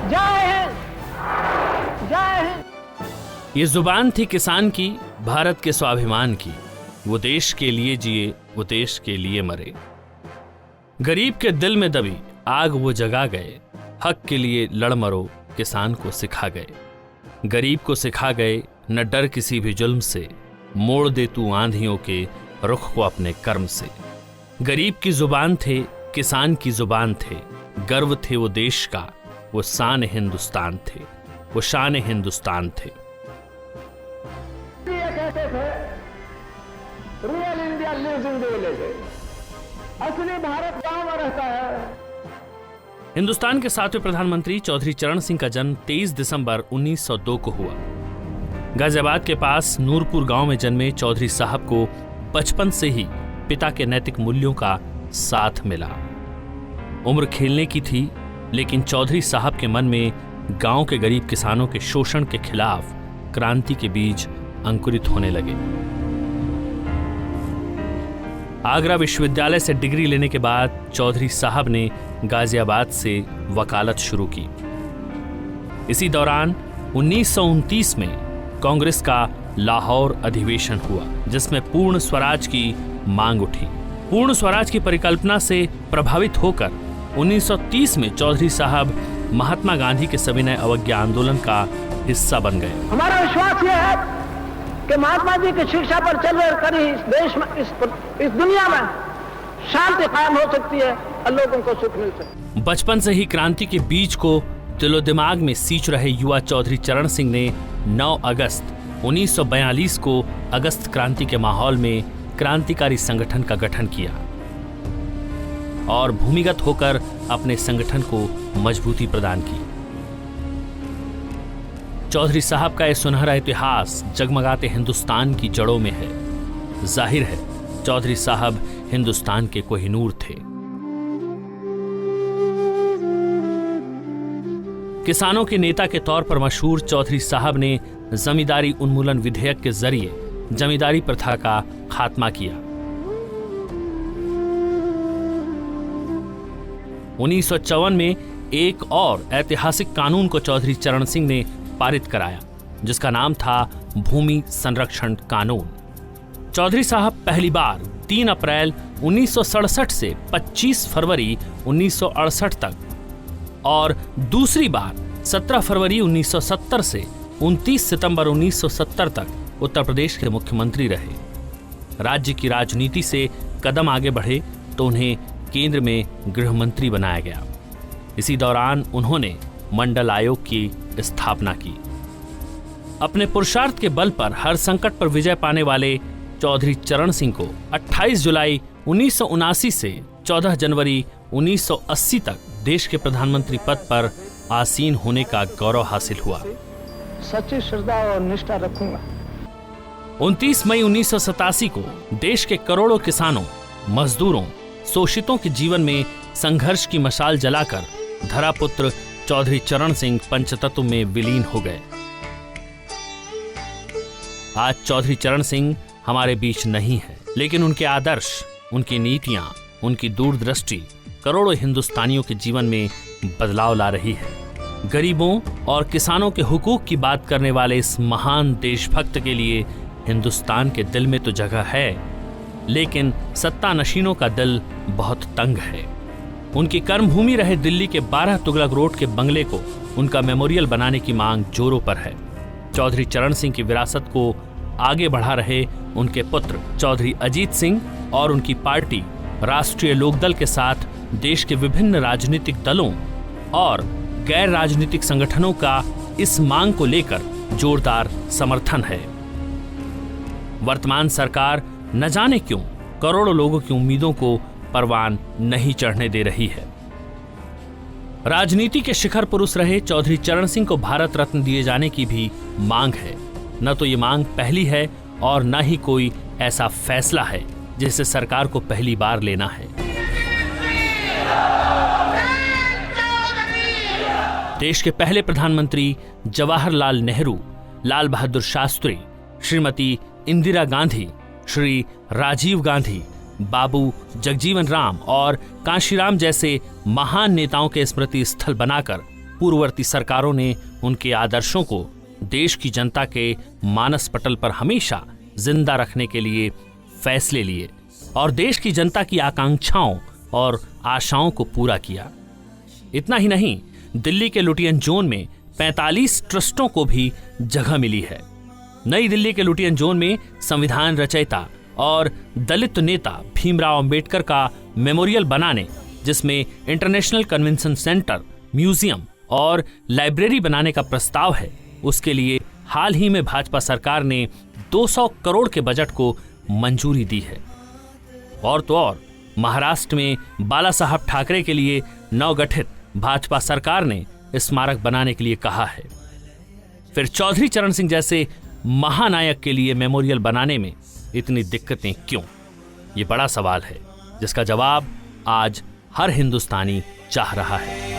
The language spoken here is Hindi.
जय हिंद, जय हिंद। ये जुबान थी किसान की, भारत के स्वाभिमान की। वो देश के लिए जिए, वो देश के लिए मरे। गरीब के दिल में दबी आग वो जगा गए, हक के लिए लड़ मरो किसान को सिखा गए। गरीब को सिखा गए न डर किसी भी जुल्म से, मोड़ दे तू आंधियों के रुख को अपने कर्म से। गरीब की जुबान थे, किसान की जुबान थे, गर्व थे वो देश का, वो शान हिंदुस्तान थे, वो शान हिंदुस्तान थे। ये कहते थे real India lives in villages, असली भारत गांव में रहता है। हिंदुस्तान के 7वें प्रधानमंत्री चौधरी चरण सिंह का जन्म 23 दिसंबर 1902 को हुआ। गाजियाबाद के पास नूरपुर गांव में जन्मे चौधरी साहब को बचपन से ही पिता के नैतिक मूल्यों का साथ मिला। उम्र खेलने की थी, लेकिन चौधरी साहब के मन में गांव के गरीब किसानों के शोषण के खिलाफ क्रांति के बीज अंकुरित होने लगे। आगरा विश्वविद्यालय से डिग्री लेने के बाद चौधरी साहब ने गाजियाबाद से वकालत शुरू की। इसी दौरान 1929 में कांग्रेस का लाहौर अधिवेशन हुआ, जिसमें पूर्ण स्वराज की मांग उठी। पूर्ण स्वराज की परिकल्पना से प्रभावित होकर 1930 में चौधरी साहब महात्मा गांधी के सविनय अवज्ञा आंदोलन का हिस्सा बन गए। हमारा विश्वास यह है कि महात्मा जी की शिक्षा पर चलकर ही इस देश में, इस दुनिया में शांति कायम हो सकती है और लोगों को सुख मिल सकता है। बचपन से ही क्रांति के बीज को दिलो दिमाग में सींच रहे युवा चौधरी चरण सिंह ने 9 अगस्त 1942 को अगस्त क्रांति के माहौल में क्रांतिकारी संगठन का गठन किया और भूमिगत होकर अपने संगठन को मजबूती प्रदान की। चौधरी साहब का यह सुनहरा इतिहास जगमगाते हिंदुस्तान की जड़ों में है। जाहिर है चौधरी साहब हिंदुस्तान के कोहिनूर थे। किसानों के नेता के तौर पर मशहूर चौधरी साहब ने जमींदारी उन्मूलन विधेयक के जरिए जमींदारी प्रथा का खात्मा किया। 1954 में एक और ऐतिहासिक कानून को चौधरी चरण सिंह ने पारित कराया, जिसका नाम था भूमि संरक्षण कानून। चौधरी साहब पहली बार 3 अप्रैल 1967 से 25 फरवरी 1968 तक और दूसरी बार 17 फरवरी 1970 से 29 सितंबर 1970 तक उत्तर प्रदेश के मुख्यमंत्री रहे। राज्य की राजनीति से कदम आगे बढ़े तो उन्हें केंद्र में गृह मंत्री बनाया गया। इसी दौरान उन्होंने मंडल आयोग की स्थापना की। अपने पुरुषार्थ के बल पर हर संकट पर विजय पाने वाले चौधरी चरण सिंह को 28 जुलाई 1979 से 14 जनवरी 1980 तक देश के प्रधानमंत्री पद पर आसीन होने का गौरव हासिल हुआ। सच्ची श्रद्धा और निष्ठा रखूंगा। 29 मई 1987 को देश के करोड़ों किसानों, मजदूरों, शोषितों के जीवन में संघर्ष की मशाल जलाकर धरापुत्र चौधरी चरण सिंह पंचतत्व में विलीन हो गए। आज चौधरी चरण सिंह हमारे बीच नहीं है, लेकिन उनके आदर्श, उनकी नीतियां, उनकी दूरदृष्टि करोड़ों हिंदुस्तानियों के जीवन में बदलाव ला रही है। गरीबों और किसानों के हुकूक की बात करने वाले इस महान देशभक्त के लिए हिंदुस्तान के दिल में तो जगह है, लेकिन सत्ता नशीनों का दिल बहुत तंग है। उनकी कर्मभूमि रहे दिल्ली के 12 तुगलक रोड के बंगले को उनका मेमोरियल बनाने की मांग जोरों पर है। चौधरी चरण सिंह की विरासत को आगे बढ़ा रहे उनके पुत्र चौधरी अजीत सिंह और उनकी पार्टी राष्ट्रीय लोकदल के साथ देश के विभिन्न राजनीतिक दलों और गैर राजनीतिक संगठनों का इस मांग को लेकर जोरदार समर्थन है। वर्तमान सरकार न जाने क्यों करोड़ों लोगों की उम्मीदों को परवान नहीं चढ़ने दे रही है। राजनीति के शिखर पुरुष रहे चौधरी चरण सिंह को भारत रत्न दिए जाने की भी मांग है। न तो ये मांग पहली है और न ही कोई ऐसा फैसला है जिसे सरकार को पहली बार लेना है। देश के पहले प्रधानमंत्री जवाहरलाल नेहरू, लाल बहादुर शास्त्री, श्रीमती इंदिरा गांधी, श्री राजीव गांधी, बाबू जगजीवन राम और कांशीराम जैसे महान नेताओं के स्मृति स्थल बनाकर पूर्ववर्ती सरकारों ने उनके आदर्शों को देश की जनता के मानस पटल पर हमेशा जिंदा रखने के लिए फैसले लिए और देश की जनता की आकांक्षाओं और आशाओं को पूरा किया। इतना ही नहीं, दिल्ली के लुटियन जोन में 45 ट्रस्टों को भी जगह मिली है। नई दिल्ली के लुटियन जोन में संविधान रचयिता और दलित नेता भीमराव अंबेडकर का मेमोरियल बनाने, जिसमें इंटरनेशनल कन्वेंशन सेंटर, म्यूजियम और लाइब्रेरी बनाने का प्रस्ताव है, उसके लिए हाल ही में भाजपा सरकार ने 200 करोड़ के बजट को मंजूरी दी है। और तो और महाराष्ट्र में बाला साहब ठाकरे के लिए नवगठित भाजपा सरकार ने स्मारक बनाने के लिए कहा है। फिर चौधरी चरण सिंह जैसे महानायक के लिए मेमोरियल बनाने में इतनी दिक्कतें क्यों? ये बड़ा सवाल है जिसका जवाब आज हर हिंदुस्तानी चाह रहा है।